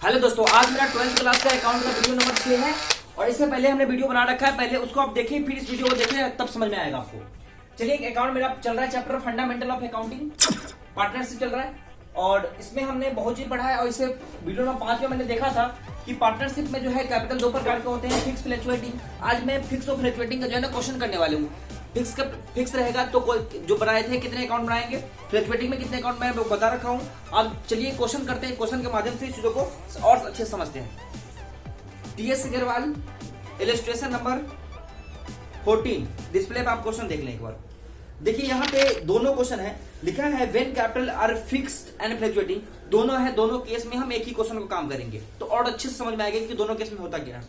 Hello दोस्तों, आज मेरा 12th क्लास का अकाउंट का वीडियो नंबर 6 है और इससे पहले हमने वीडियो बना रखा है। पहले उसको आप देखें, फिर इस वीडियो को देखें, तब समझ में आएगा आपको। चलिए, एक अकाउंट मेरा चल रहा है, chapter fundamental of accounting partnership चल रहा है और इसमें हमने बहुत चीज पढ़ा है। और इसे वीडियो नंबर 5 में मैंने देखा था कि पार्टनरशिप में जो है कैपिटल दो प्रकार के होते हैं, फिक्स फ्लक्चुएटिंग। आज मैं फिक्स और फ्लक्चुएटिंग का जो है ना क्वेश्चन करने वाले हूँ। फिक्स रहेगा तो जो बनाए थे कितने अकाउंट बनाएंगे, फ्लक्चुएटिंग में कितने अकाउंट मैं बता रखा हूँ। अब चलिए क्वेश्चन करते हैं, क्वेश्चन के माध्यम से चीजों को और अच्छे समझते हैं। TS Agarwal, illustration number 14 display पे आप क्वेश्चन देख लें एक बार। देखिए यहाँ पे दोनों क्वेश्चन है, लिखा है when capital R fixed and fluctuating. दोनों है, दोनों केस में हम एक ही क्वेश्चन को काम करेंगे तो और अच्छे से समझ में आएगा कि दोनों केस में होता क्या है।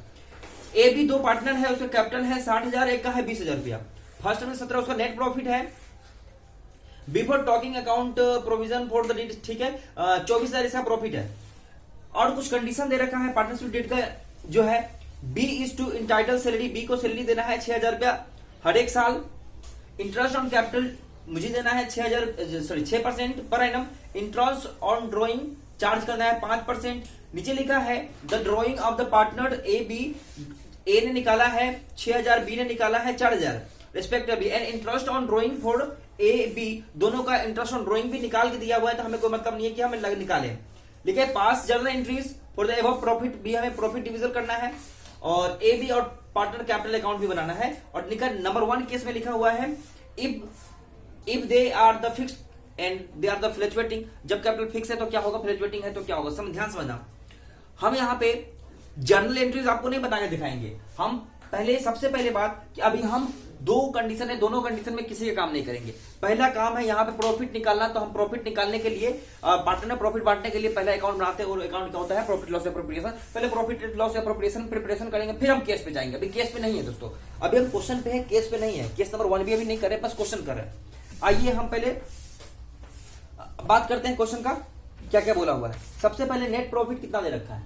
ए बी दो पार्टनर है, उसका कैपिटल है 60,000, एक का है 20,000 रुपया। फर्स्ट में 17 उसका नेट प्रॉफिट है before taking account provision for the debt, ठीक है 24,000 इसका प्रॉफिट है। और कुछ कंडीशन दे रखा है पार्टनरशिप डेट का जो है, B is to entitle salary, B को सैलरी देना है 6,000 रुपया हर एक साल। इंटरेस्ट ऑन कैपिटल मुझे देना है 6% पर annum. Interest on drawing charge करना है 5%। नीचे लिखा है the drawing of the partner A B, A ने निकाला है 6,000, बी ने निकाला है 4,000 respectively. And interest on drawing for A B, दोनों का इंटरेस्ट ऑन ड्रॉइंग भी निकाल के दिया हुआ है तो हमें कोई मतलब नहीं है कि हमें निकाले। लिखे पास journal entries for the above profit, भी हमें प्रॉफिट डिविजन करना है और ए बी और पार्टनर कैपिटल अकाउंट भी बनाना है। और लिखा नंबर 1 केस में लिखा हुआ है if they are the fixed and they are the fluctuating. जब कैपिटल फिक्स है तो क्या होगा, फ्लक्चुएटिंग है तो क्या होगा, ध्यान समझना। हम यहाँ पे जर्नल एंट्रीज आपको नहीं बता के दिखाएंगे। हम पहले सबसे पहले बात कि अभी हम दो कंडीशन है, दोनों कंडीशन में किसी का काम नहीं करेंगे। पहला काम है यहाँ पे प्रॉफिट निकालना, तो हम प्रॉफिट निकालने के लिए पार्टनर में प्रॉफिट बांटने के लिए पहला अकाउंट बनाते हैं और अकाउंट क्या होता है, प्रॉफिट लॉस एप्रोप्रिएशन। पहले प्रॉफिट लॉस एप्रोप्रिएशन प्रिपरेशन करेंगे, फिर हम केस पे जाएंगे। अभी केस पे नहीं है दोस्तों, अभी हम क्वेश्चन पे है, केस पे नहीं है। केस नंबर 1 भी अभी नहीं करे, बस क्वेश्चन कर रहे हैं। आइए हम पहले बात करते हैं क्वेश्चन का क्या क्या बोला हुआ है। सबसे पहले नेट प्रॉफिट कितना दे रखा है।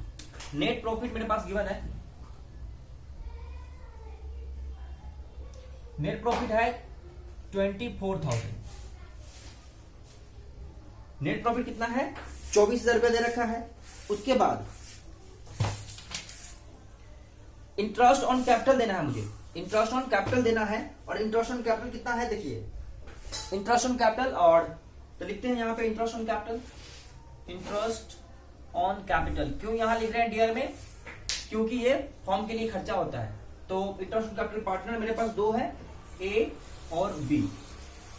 नेट प्रॉफिट मेरे पास गिवन है, नेट प्रॉफिट है 24,000। नेट प्रॉफिट कितना है, 24,000 रुपया दे रखा है। उसके बाद इंटरेस्ट ऑन कैपिटल देना है मुझे, इंटरेस्ट ऑन कैपिटल देना है। और इंटरेस्ट ऑन कैपिटल कितना है, देखिए इंटरेस्ट ऑन कैपिटल, और तो लिखते हैं यहां पे interest on capital, interest on capital. क्यों यहां लिख रहे हैं डियर में, क्योंकि ये फॉर्म के लिए खर्चा होता है। तो इंटरेस्ट ऑन कैपिटल पार्टनर मेरे पास दो है, ए और बी।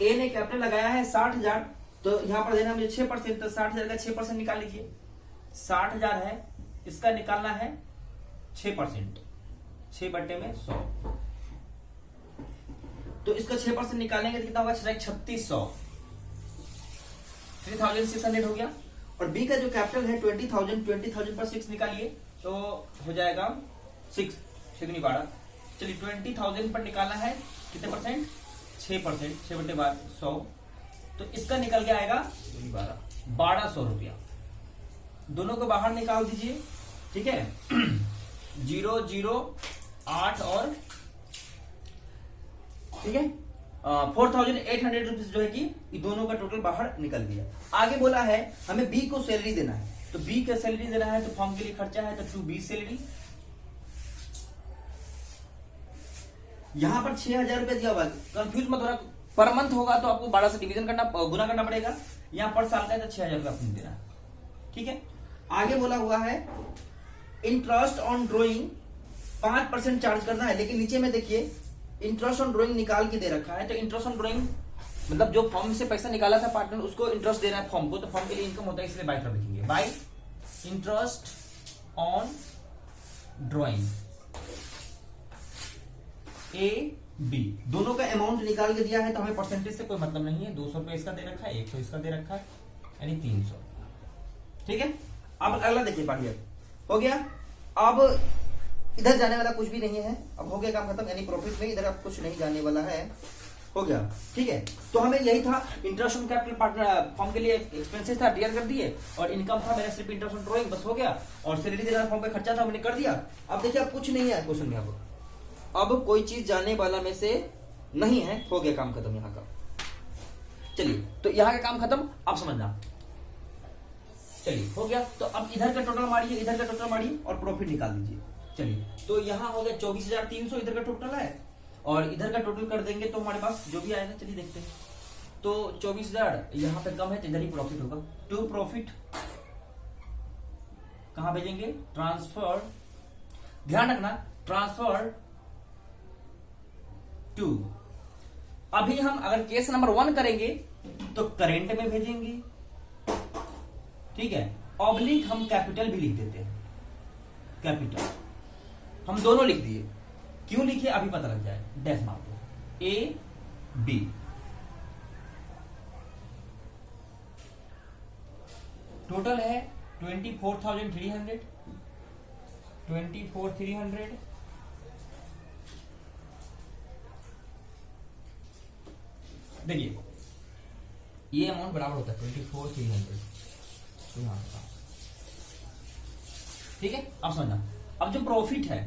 ए ने कैपिटल लगाया है 60,000, तो यहां पर देना मुझे 6%, तो 60,000 का 6% निकाल लीजिए। 60,000 है, इसका निकालना है 6%, 6/100। तो इसका 6% निकालेंगे तो कितना होगा, 3600, 3,600 हो गया। और बी का जो कैपिटल है 20,000 पर 6 निकालिए तो हो जाएगा 6 6 12। चलिए 20,000 पर निकालना है कितने परसेंट, 6%, 6/100। तो इसका निकल के आएगा 1200 रुपया। दोनों को बाहर निकाल दीजिए, ठीक है 0 0 8 और ठीक है 4,800 रुपीज जो है कि ये दोनों का टोटल बाहर निकल गया। आगे बोला है हमें बी को सैलरी देना है, तो बी का सैलरी देना है तो फॉर्म के लिए खर्चा है, तो टू बी सैलरी। यहां पर 6,000 रुपया दिया हुआ है, कंफ्यूज मत होना। पर मंथ होगा तो आपको 12 से डिवीजन करना, गुना करना पड़ेगा। यहां पर साल का है तो 6,000 रुपया आपको देना है, ठीक है। आगे बोला हुआ है इंटरेस्ट ऑन ड्रॉइंग 5% चार्ज करना है, लेकिन नीचे में देखिए इंटरेस्ट ऑन ड्रॉइंग निकाल के दे रखा है। तो इंटरेस्ट ऑन ड्रॉइंग मतलब जो फॉर्म से पैसा निकाला था पार्टनर, उसको इंटरेस्ट दे रहा है फॉर्म को, तो फॉर्म के लिए इनकम होता है, इसलिए बाय कर लिखेंगे, by interest on drawing A B. दोनों का अमाउंट निकाल के दिया है तो हमें परसेंटेज से कोई मतलब नहीं है। 200 रुपए इसका दे रखा है, 100 इसका दे रखा है, यानी 300, ठीक है। अब अगला देखिए पार्टियर हो गया। अब इधर जाने वाला कुछ भी नहीं है, अब हो गया काम खत्म, यानी प्रॉफिट में इधर अब कुछ नहीं जाने वाला है, हो गया, ठीक है। तो हमें यही था, interest on capital partner form के लिए एक्सपेंसेस था, डियर कर दिए, और इनकम था मेरा सिर्फ इंटरेस्ट ऑन ड्रॉइंग, बस हो गया। और सैलरी देना फॉर्म पे खर्चा था, मैंने कर दिया। अब देखिए अब कुछ नहीं है क्वेश्चन में, अब कोई चीज जाने वाला में से नहीं है, हो गया काम खत्म यहाँ का। चलिए तो यहाँ का काम खत्म, आप समझना। चलिए हो गया। तो अब इधर का टोटल मारिए, इधर का टोटल मारिए और प्रॉफिट निकाल दीजिए। चलिए तो यहाँ हो गया 24,300 इधर का टोटल है, और इधर का टोटल कर देंगे तो हमारे पास जो भी आएगा, चलिए देखते हैं। तो 24,000 यहाँ पे कम है तो इधर ही प्रॉफिट होगा। टू प्रॉफिट कहां भेजेंगे, ट्रांसफर, ध्यान रखना ट्रांसफर टू। अभी हम अगर केस नंबर 1 करेंगे तो करेंट में भेजेंगे, ठीक है। ऑब्लिक हम कैपिटल भी लिख देते हैं, कैपिटल हम दोनों लिख दिए। क्यों लिखे अभी पता लग जाए, डैश मार दो, ए बी। टोटल है 24,300, 24,300 देखिए ये अमाउंट बराबर होता है 24,300, ठीक है। अब समझना, अब जो प्रॉफिट है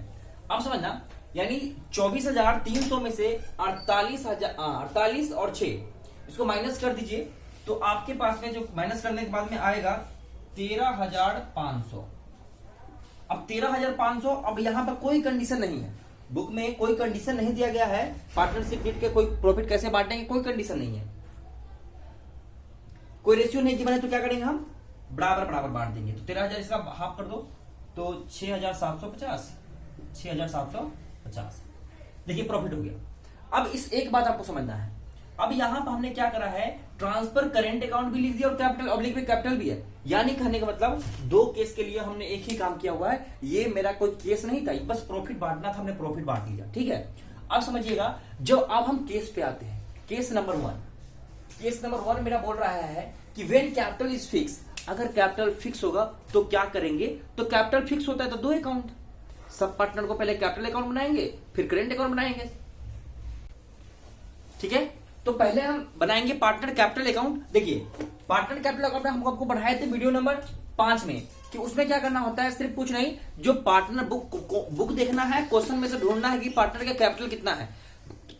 अब समझना, यानी 24,300 में से 48 और 6 इसको माइनस कर दीजिए, तो आपके पास में जो माइनस करने के बाद में आएगा 13,500। अब 13,500, अब यहां पर कोई कंडीशन नहीं है, बुक में कोई कंडीशन नहीं दिया गया है पार्टनरशिप के कोई प्रॉफिट कैसे बांटेंगे, कोई कंडीशन नहीं है, कोई रेशियो नहीं गिवन है। तो क्या करेंगे हम, बराबर बराबर बांट देंगे। तो 13,000 इसका हाफ कर दो तो 6,750, 6,750। देखिए प्रॉफिट हो गया। अब इस एक बात आपको समझना है, अब यहां पर हमने क्या करा है, ट्रांसफर करेंट अकाउंट भी लिख दिया और कैपिटल ऑब्लिक में कैपिटल भी है। यानी कहने का मतलब दो केस के लिए हमने एक ही काम किया हुआ है। ये मेरा कोई केस नहीं था, बस प्रॉफिट बांटना था, हमने प्रॉफिट बांट लिया, ठीक है। अब समझिएगा, जो अब हम केस पे आते हैं, केस नंबर 1। केस नंबर 1 मेरा बोल रहा है कि व्हेन कैपिटल इज फिक्स, अगर कैपिटल फिक्स होगा तो क्या करेंगे, तो कैपिटल फिक्स होता है तो 2 अकाउंट, सब पार्टनर को पहले कैपिटल अकाउंट बनाएंगे फिर करेंट अकाउंट बनाएंगे, ठीक है। तो पहले हम बनाएंगे पार्टनर कैपिटल अकाउंट। देखिए पार्टनर कैपिटल अकाउंट हम आपको पढ़ाए थे वीडियो नंबर 5 में, कि उसमें क्या करना होता है, सिर्फ कुछ नहीं, जो पार्टनर बुक देखना है, क्वेश्चन में से ढूंढना है कि पार्टनर का कैपिटल कितना है।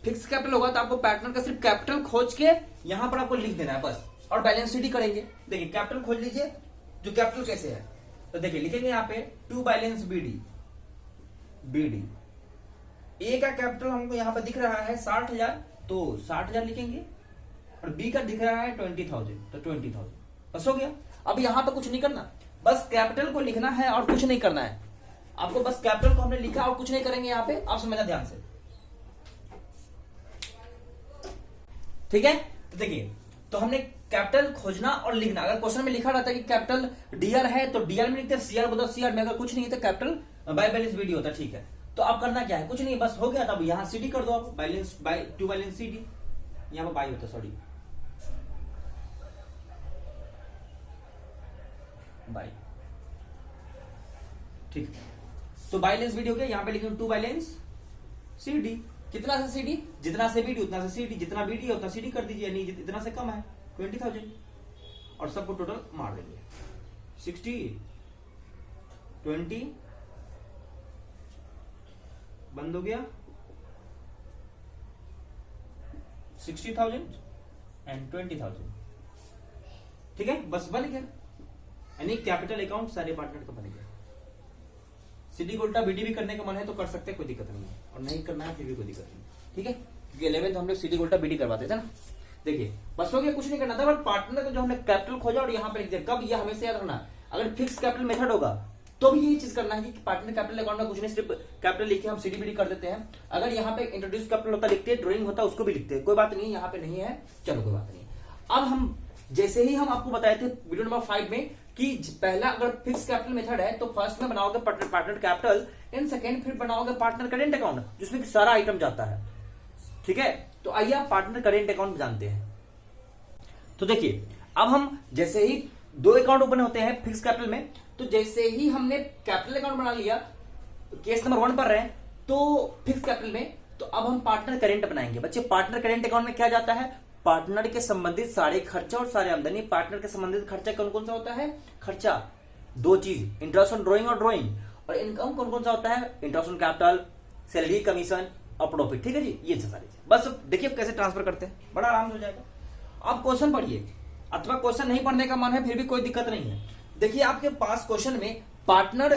फिक्स कैपिटल होगा तो आपको पार्टनर का सिर्फ कैपिटल खोज के यहां पर आपको लिख देना है बस, और बैलेंस शीट करेंगे। देखिए कैपिटल खोज लीजिए, जो कैपिटल कैसे है, तो देखिए लिखेंगे यहाँ पे टू बैलेंस बीडी, ए का कैपिटल हमको यहाँ पे दिख रहा है 60,000, तो 60,000 लिखेंगे, और बी का दिख रहा है 20,000, तो 20,000 बस हो गया। अब यहां पे कुछ नहीं करना, बस कैपिटल को लिखना है और कुछ नहीं करना है आपको, बस कैपिटल को हमने लिखा और कुछ नहीं करेंगे यहाँ पे, आप समझना ध्यान से, ठीक है। तो देखिए, तो हमने कैपिटल खोजना और लिखना, अगर क्वेश्चन में लिखा रहता है कि कैपिटल डीआर है तो डीआर में लिखते हैं, सीआर बोलते हैं सीआर में, अगर कुछ नहीं है तो कैपिटल बाय बैलेंस बीडी होता है, ठीक है। तो अब करना क्या है, कुछ नहीं, बस हो गया। तब यहां सीडी कर दो आप, balance by two balance CD, यहां पर बाय होता है, सॉरी बाय, ठीक। तो बैलेंस बीडी हो गया, यहां पे लिखेंगे टू बैलेंस सीडी। कितना से सीडी, जितना से बीडी उतना से सीडी, जितना बीडी है उतना सीडी कर दीजिए, नहीं इतना से कम है 20,000, और सबको टोटल मार देंगे 60 20 बंद हो गया 60,000 एंड 20,000, ठीक है, बस बन गया। यानी कैपिटल अकाउंट सारे पार्टनर का बन गया। सीडी को उल्टा बीडी भी करने का मन है तो कर सकते हैं, कोई दिक्कत नहीं है, और नहीं करना है फिर भी कोई दिक्कत नहीं, ठीक है, क्योंकि 11th हम लोग सीडी को उल्टा बीडी करवाते थे ना। देखिए बस हो गया, कुछ नहीं करना था, बट पार्टनर को जो हमने कैपिटल खोजा और यहाँ पे लिख दिया। कब, यह हमेशा याद रखना, अगर फिक्स कैपिटल मेथड होगा तो भी ये चीज करना है कि पार्टनर कैपिटल अकाउंट में कुछ नहीं, सिर्फ कैपिटल लिख के हम सीडी बीडी कर देते हैं। अगर यहाँ पे इंट्रोड्यूस कैपिटल होता लिखते हैं, ड्राइंग होता उसको भी लिखते हैं, कोई बात नहीं, यहाँ पे नहीं है, चलो कोई बात नहीं। अब हम जैसे ही हम आपको बताए थे वीडियो नंबर 5 में कि पहला अगर फिक्स कैपिटल मेथड है तो फर्स्ट में बनाओगे पार्टनर कैपिटल, एंड सेकंड फिर बनाओगे पार्टनर करेंट अकाउंट, जिसमें सारा आइटम जाता है, ठीक है। तो आइए आप पार्टनर करेंट अकाउंट जानते हैं। तो देखिए अब हम जैसे ही 2 अकाउंट ओपन होते हैं फिक्स कैपिटल में, तो जैसे ही हमने कैपिटल अकाउंट बना लिया, केस नंबर 1 पर रहे तो फिक्स कैपिटल में, तो अब हम पार्टनर करेंट बनाएंगे। बच्चे पार्टनर करेंट अकाउंट में क्या जाता है, पार्टनर के संबंधित सारे खर्चा और सारे आमदनी। पार्टनर के संबंधित खर्चा कौन कौन सा होता है, खर्चा 2 चीज, इंटरेस्ट ऑन ड्रॉइंग और ड्रॉइंग, और इनकम कौन कौन सा होता है, interest on capital, salary, commission और प्रॉफिट, ठीक है जी, ये सारी चीज। बस देखिए कैसे ट्रांसफर करते हैं, बड़ा आराम से हो जाएगा। आप क्वेश्चन पढ़िए, अथवा क्वेश्चन नहीं पढ़ने का मन है फिर भी कोई दिक्कत नहीं है। देखिए आपके पास क्वेश्चन में पार्टनर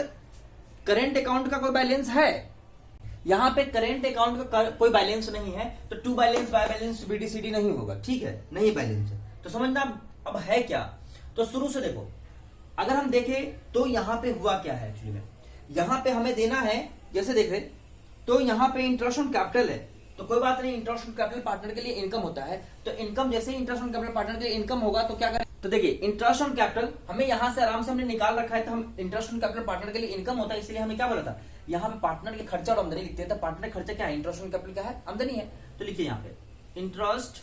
करेंट अकाउंट का कोई बैलेंस है, यहां पे करेंट अकाउंट का कोई बैलेंस नहीं है, तो टू बैलेंस बाय बैलेंस बीडीसीडी नहीं होगा, ठीक है, नहीं बैलेंस है। तो समझना अब है क्या, तो शुरू से देखो, अगर हम देखें तो यहां पे हुआ क्या है एक्चुअली में, यहां पे हमें देना है, जैसे देख रहे तो यहां पे इंटरेस्ट ऑन कैपिटल है, तो कोई बात नहीं, इंटरेस्ट ऑन कैपिटल पार्टनर के लिए इनकम होता है, तो इनकम जैसे ही इंटरेस्ट ऑन कैपिटल पार्टनर के लिए इनकम होगा तो क्या करें, तो देखिए इंटरेस्ट ऑन कैपिटल हमें यहां से आराम से हमने निकाल रखा है, तो हम इंटरेस्ट ऑन कैपिटल पार्टनर के लिए इनकम होता है, इसलिए हमें क्या बोला था, यहाँ पे पार्टनर के खर्चा और आमदनी लिखते हैं, तो पार्टनर खर्चा क्या है, इंटरेस्ट ऑन कैपिटल क्या है, आमदनी है, तो लिखिए यहाँ पे interest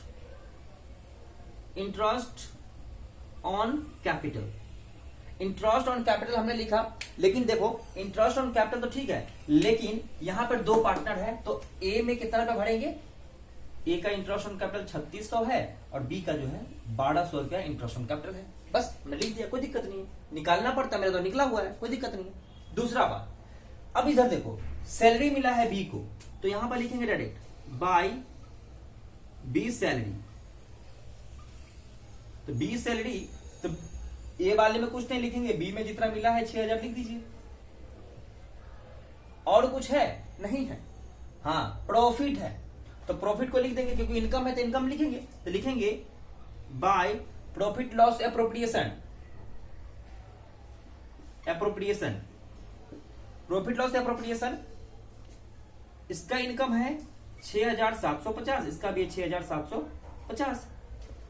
on capital, interest on capital हमने लिखा, लेकिन देखो इंटरेस्ट ऑन कैपिटल तो ठीक है, लेकिन यहां पर दो पार्टनर है, तो ए में कितना रुपया भरेंगे, ए का इंटरेस्ट ऑन कैपिटल 3600 है और बी का जो है 1200 रुपया इंटरेस्ट ऑन कैपिटल है, बस मैं लिख दिया, कोई दिक्कत नहीं है, निकालना पड़ता मेरा तो निकला हुआ है, कोई दिक्कत नहीं है। दूसरा बात, अब इधर देखो सैलरी मिला है बी को, तो यहां पर लिखेंगे डायरेक्ट बाय बी सैलरी, तो बी सैलरी, तो ए वाले में कुछ नहीं लिखेंगे, बी में जितना मिला है 6000 लिख दीजिए, और कुछ है नहीं है, हाँ प्रॉफिट है, तो प्रॉफिट को लिख देंगे, क्योंकि इनकम है तो इनकम लिखेंगे, तो लिखेंगे by profit loss appropriation, profit loss appropriation, इसका इनकम है 6750, इसका भी 6750।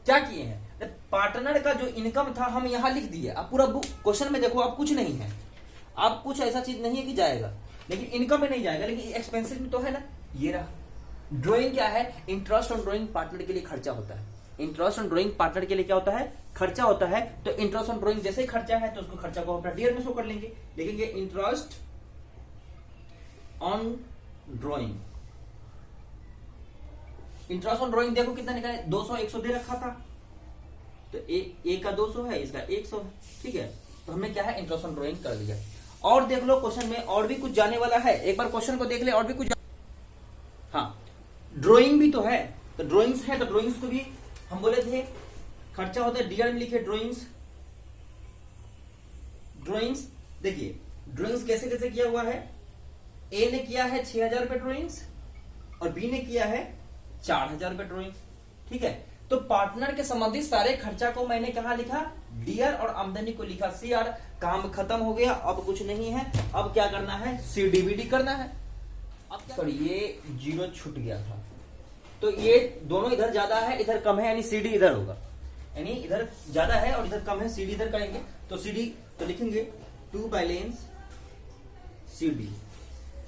क्या किए हैं, पार्टनर का जो इनकम था हम यहां लिख दिए, अब पूरा क्वेश्चन में देखो अब कुछ नहीं है, अब कुछ ऐसा चीज नहीं है कि जाएगा, लेकिन इनकम में नहीं जाएगा, लेकिन एक्सपेंसिव में तो है ना, ये रहा। ड्राइंग क्या है, इंटरेस्ट ऑन ड्राइंग पार्टनर के लिए खर्चा होता है, इंटरेस्ट ऑन ड्राइंग पार्टनर के लिए क्या होता है, खर्चा होता है, तो इंटरेस्ट ऑन ड्राइंग जैसे ही खर्चा है तो उसको खर्चा को अपना डीआर में शो कर लेंगे, लिखेंगे interest on drawing, interest on drawing देखो कितना निकाले, 200 100 दे रखा था, तो ए का 200 है, इसका 100 है, ठीक है, तो हमने क्या है इंटरेस्ट ऑन ड्राइंग कर दिया। और देख लो क्वेश्चन में और भी कुछ जाने वाला है, एक बार क्वेश्चन को देख ले, और भी कुछ हाँ ड्राइंग भी तो है, तो ड्राइंग्स है, तो ड्राइंग्स को भी हम बोले थे खर्चा होता है, डीआर में लिखे ड्राइंग्स देखिए ड्राइंग्स कैसे कैसे किया हुआ है, ए ने किया है 6000 रुपए ड्राइंग्स और बी ने किया है 4000 रुपए ड्राइंग्स, ठीक है, तो पार्टनर के संबंधित सारे खर्चा को मैंने कहा लिखा, डीआर और आमदनी को लिखा सीआर, काम खत्म हो गया, अब कुछ नहीं है, अब क्या करना है, सीडीबीडी करना है। अब सॉरी ये 0 छूट गया था, तो ये दोनों इधर ज्यादा है इधर कम है, यानी सीडी इधर होगा, यानी इधर ज्यादा है और इधर कम है, सीडी इधर करेंगे, तो सीडी तो लिखेंगे टू बैलेंस सीडी,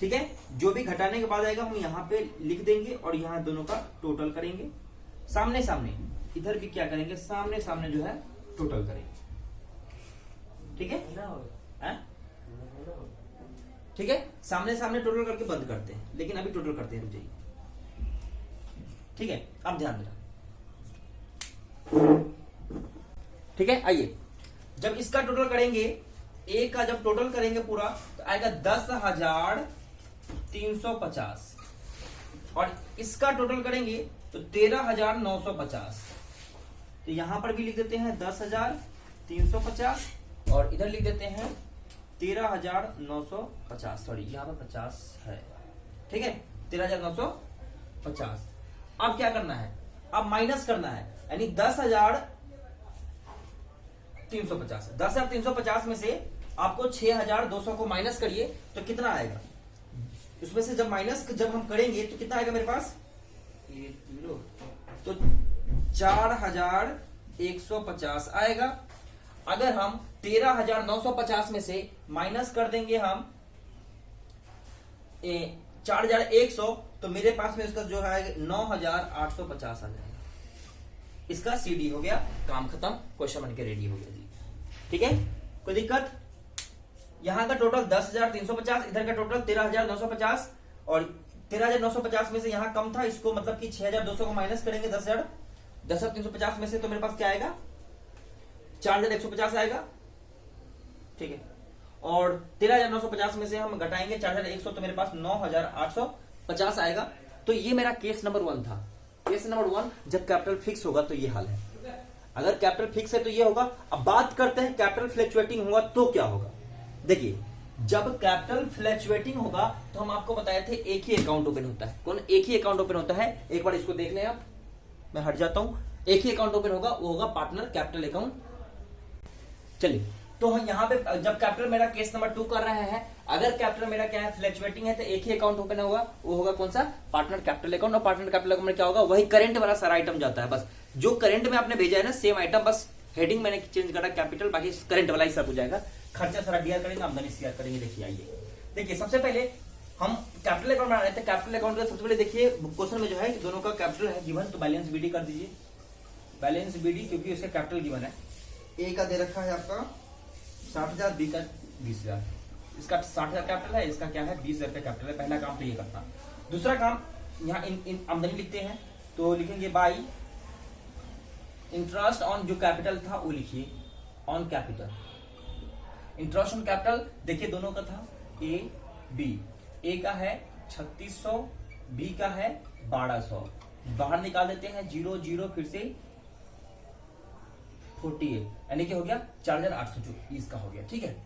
ठीक है, जो भी घटाने के बाद आएगा हम यहाँ पे लिख देंगे और यहाँ दोनों का टोटल करेंगे, सामने सामने, इधर भी क्या करेंगे, सामने सामने जो है टोटल करेंगे, ठीक है, ठीक है, सामने सामने टोटल करके बंद करते हैं, लेकिन अभी टोटल करते हैं, रुक जाइए, ठीक है, अब ध्यान देना, ठीक है, आइए जब इसका टोटल करेंगे, ए का जब टोटल करेंगे पूरा तो आएगा 10,350 और इसका टोटल करेंगे तो 13,950, तो यहां पर भी लिख देते हैं 10,350 और इधर लिख देते हैं 13,950, सॉरी यहाँ पर 50 है, ठीक है, 13,950। अब क्या करना है, अब माइनस करना है, यानी 10,350 में से आपको 6,200 को माइनस करिए तो कितना आएगा, उसमें से जब माइनस जब हम करेंगे तो कितना आएगा मेरे पास, तो 4,150 आएगा। अगर हम 13,950 में से माइनस कर देंगे हम 4,100, तो मेरे पास में इसका जो है 9,850 आ जाएगा, इसका सीडी हो गया, काम खत्म, क्वेश्चन बन के रेडी हो गया जी, ठीक है, कोई दिक्कत। यहां का टोटल 10,350, इधर का टोटल 13,950 और 13,950 में से यहां कम था, इसको मतलब कि 6,200 को माइनस करेंगे 10,350 में से, तो मेरे पास क्या आएगा, 4,150 आएगा, ठीक है, और 13,950 में से हम घटाएंगे 4,100, तो मेरे पास 9,850 आएगा। तो ये मेरा केस नंबर 1 था। केस नंबर 1 जब कैपिटल फिक्स होगा तो ये हाल है। अगर कैपिटल फिक्स है तो ये होगा। अब बात करते हैं कैपिटल फ्लक्चुएटिंग होगा तो क्या होगा। देखिए जब कैपिटल फ्लक्चुएटिंग होगा तो हम आपको बताए थे एक ही अकाउंट ओपन होता है। कौन? एक ही अकाउंट ओपन होता है। एक बार इसको देख लें आप, मैं हट जाता हूं। एक ही अकाउंट ओपन होगा, वो होगा पार्टनर कैपिटल अकाउंट। चलिए तो हम यहाँ पे जब कैपिटल मेरा केस नंबर 2 कर रहे हैं, अगर कैपिटल मेरा क्या है फ्लक्चुएटिंग है तो एक ही अकाउंट ओपन होगा, वो होगा कौन सा? Partner capital account. और पार्टनर कैपिटल अकाउंट में क्या होगा? वही करंट वाला सारा आइटम जाता है। बस जो करंट में आपने भेजा है ना सेम आइटम, बस हेडिंग मैंने चेंज करा कैपिटल, बाकी करंट वाला ही सब हो जाएगा। खर्चा सारा डीआर करेंगे, आमदनी सीआर करेंगे। देखिए आइए, देखिए सबसे पहले हम कैपिटल अकाउंट बना रहे थे। कैपिटल अकाउंट का सबसे पहले देखिए क्वेश्चन में जो है दोनों का कैपिटल है गिवन, तो बैलेंस बीडी कर दीजिए। बैलेंस बीडी क्योंकि उसका कैपिटल गिवन है। ए का दे रखा है आपका 60,000, बी का 20,000। इसका 60,000 कैपिटल है, इसका क्या है 20,000 का कैपिटल है। पहला काम तो ये करना। दूसरा काम यहाँ इन आमदनी लिखते हैं तो लिखेंगे बाई इंटरेस्ट ऑन, जो कैपिटल था वो लिखिए on capital. Interest on capital देखिए दोनों का था ए बी। ए का है 3600, बी का है 1200। बाहर निकाल देते हैं 0 0, फिर से 48, यानी कि हो गया 4,824 का हो गया। ठीक है,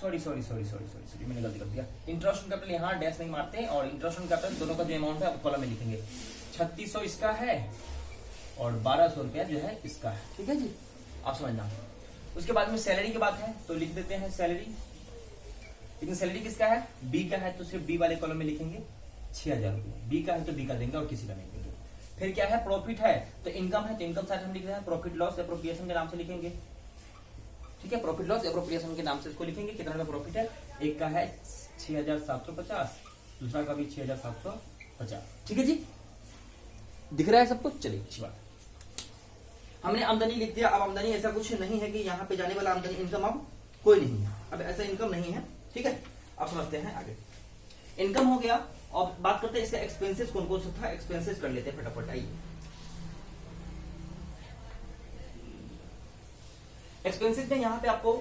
सॉरी मैंने गलती कर दिया। इंटरेस्ट ऑन कैपिटल यहाँ डैश नहीं मारते हैं, और इंटरेस्ट ऑन कैपिटल दोनों का जो अमाउंट है कॉलम में लिखेंगे। 3600 इसका है और 1200 रुपया जो है इसका है। ठीक है जी, आप समझना। उसके बाद में सैलरी की बात है तो लिख देते हैं सैलरी। लेकिन सैलरी किसका है? बी का है, तो सिर्फ बी वाले कॉलम में लिखेंगे 6,000 रुपये। बी का है तो बी का देंगे और किसी का नहीं देंगे। फिर क्या है? प्रॉफिट है तो इनकम है, तो इनकम साइड हम लिख रहे हैं प्रॉफिट लॉस एप्रोप्रिएशन के नाम से लिखेंगे। ठीक है, प्रॉफिट लॉस एप्रोप्रिएशन के नाम से इसको लिखेंगे। कितना का प्रॉफिट है? एक का है 6,750, दूसरा का भी 6,750। ठीक है जी, दिख रहा है सब कुछ। चलिए अच्छी बात, हमने आमदनी लिख दिया। अब आमदनी ऐसा कुछ नहीं है कि यहाँ पे जाने वाला आमदनी इनकम अब कोई नहीं है, अब ऐसा इनकम नहीं है। ठीक है, अब समझते हैं आगे। इनकम हो गया, और बात करते हैं इसका एक्सपेंसेस कौन कौन सा था। एक्सपेंसेस कर लेते हैं फटाफट। आइए, एक्सपेंसेस में यहाँ पे आपको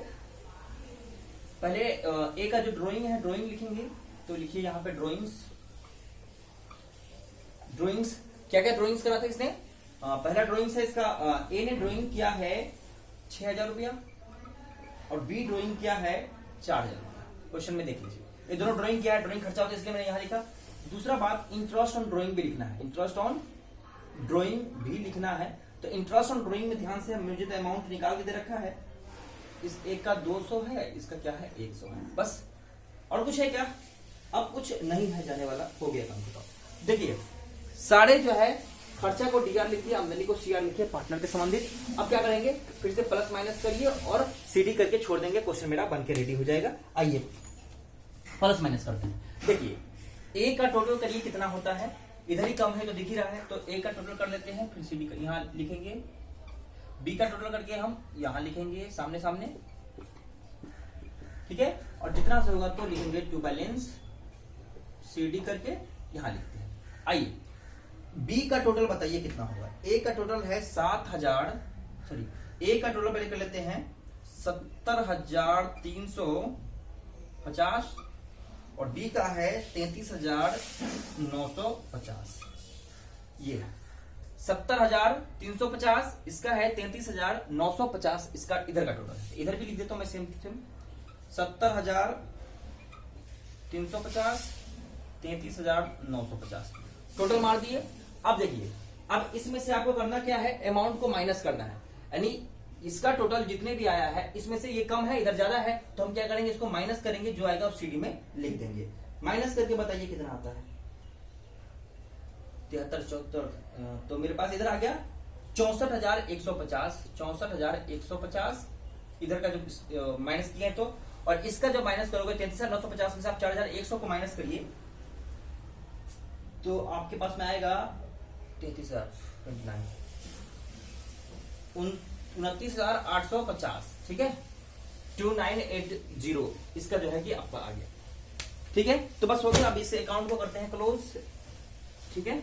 पहले ए का जो ड्राइंग है ड्राइंग लिखेंगे, तो लिखिए यहाँ पे ड्राइंग्स। क्या क्या ड्राइंग्स करा था इसने? पहला ड्राइंग है इसका, ए ने ड्राइंग किया है 6,000 रुपया और बी ड्राइंग किया है 4,000 रुपया। क्वेश्चन में देख लीजिए, ये दोनों ड्राइंग किया है, ड्राइंग खर्चा होता है इसलिए मैंने यहाँ लिखा। दूसरा बात, इंटरेस्ट ऑन ड्राइंग भी लिखना है। इंटरेस्ट ऑन ड्राइंग भी लिखना है, तो इंटरेस्ट ऑन ड्राइंग में ध्यान से मुझे तो अमाउंट निकाल के दे रखा है। इस एक का 200 है, इसका क्या है 100 है, बस। और कुछ है क्या? अब कुछ नहीं है जाने वाला, हो गया काम बताओ। देखिए सारे जो है खर्चा को डीआर लिखिए, आमदनी को सीआर लिखिए, पार्टनर के संबंधित। अब क्या करेंगे? फिर से प्लस माइनस करिए और सीडी करके छोड़ देंगे, क्वेश्चन मेरा बन के रेडी हो जाएगा। आइए प्लस माइनस करते हैं। देखिए ए का टोटल करिए कितना होता है, इधर ही कम है तो दिख ही रहा है, तो ए का टोटल कर लेते हैं, फिर सीडी यहाँ लिखेंगे। बी का टोटल करके हम यहाँ लिखेंगे सामने सामने। ठीक है, और जितना से होगा तो लिखेंगे टू बैलेंस, सीडी करके यहाँ लिखते हैं। आइए बी का टोटल बताइए कितना होगा। ए का टोटल है 7,000, सॉरी ए का टोटल पहले कर लेते हैं 70,350 और बी का है 33,950। ये 70,350 इसका है, 33,950 इसका इधर का टोटल है। इधर भी लिख देता हूं मैं सेम 70,350 33,950 टोटल मार दिए। अब देखिए, अब इसमें से आपको करना क्या है? अमाउंट को माइनस करना है, यानी इसका टोटल जितने भी आया है इसमें से ये कम है, इधर ज्यादा है, तो हम क्या करेंगे? इसको माइनस करेंगे, जो आएगा उस सीडी में लिख देंगे। माइनस करके बताइए कितना आता है? 73 74, तो मेरे पास इधर आ गया 64,150। 64,150 इधर का जो माइनस किया है, तो और इसका जब माइनस करोगे 33,950 में से आप 4,100 को माइनस करिए, तो आपके पास में आएगा 29,850। ठीक है, 2980 इसका जो है कि आपका आ गया। ठीक है, तो बस हो गया। अब इस अकाउंट को करते हैं क्लोज। ठीक है,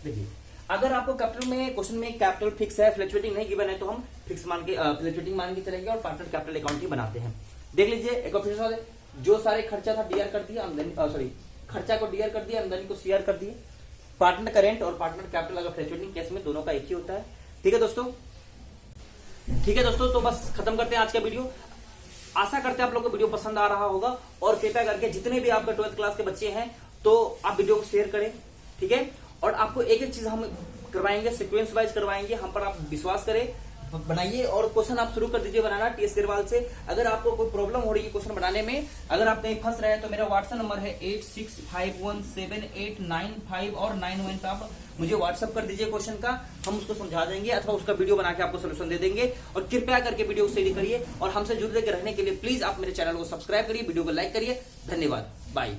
देखिए अगर आपको कैपिटल में क्वेश्चन में कैपिटल फिक्स है, फ्लक्चुएटिंग नहीं गिवन है, तो हम फिक्स मान के फ्लक्चुएटिंग मान के चलेंगे और पार्टनर कैपिटल अकाउंट ही बनाते हैं। देख लीजिए एक बार फिर से, जो सारे खर्चा था डीआर कर दिया, आमदनी सॉरी खर्चा को डीआर कर दिया, आमदनी को सीआर कर दिए। पार्टनर करेंट और पार्टनर कैपिटल अगर फ्लक्चुएटिंग केस में दोनों का एक ही होता है, ठीक है दोस्तों, तो बस खत्म करते हैं आज का वीडियो। आशा करते हैं आप लोगों को वीडियो पसंद आ रहा होगा, और कृपया करके जितने भी आपके 12th क्लास के बच्चे हैं तो आप वीडियो को शेयर करें, ठीक है। और आपको एक एक चीज हम करवाएंगे, सीक्वेंस वाइज करवाएंगे, हम पर आप विश्वास करें, बनाइए। और क्वेश्चन आप शुरू कर दीजिए बनाना टीएस अग्रवाल से। अगर आपको कोई प्रॉब्लम हो रही है क्वेश्चन बनाने में, अगर आप कहीं फंस रहे हैं, तो मेरा व्हाट्सएप नंबर है 86517895 और 91 पे आप मुझे व्हाट्सएप कर दीजिए क्वेश्चन का, हम उसको समझा देंगे अथवा उसका वीडियो बना के आपको सोल्यूशन दे देंगे। और कृपया करके वीडियो को शेयर करिए, और हमसे जुड़े रहने के लिए प्लीज आप मेरे चैनल को सब्सक्राइब करिए, वीडियो को लाइक करिए। धन्यवाद, बाय।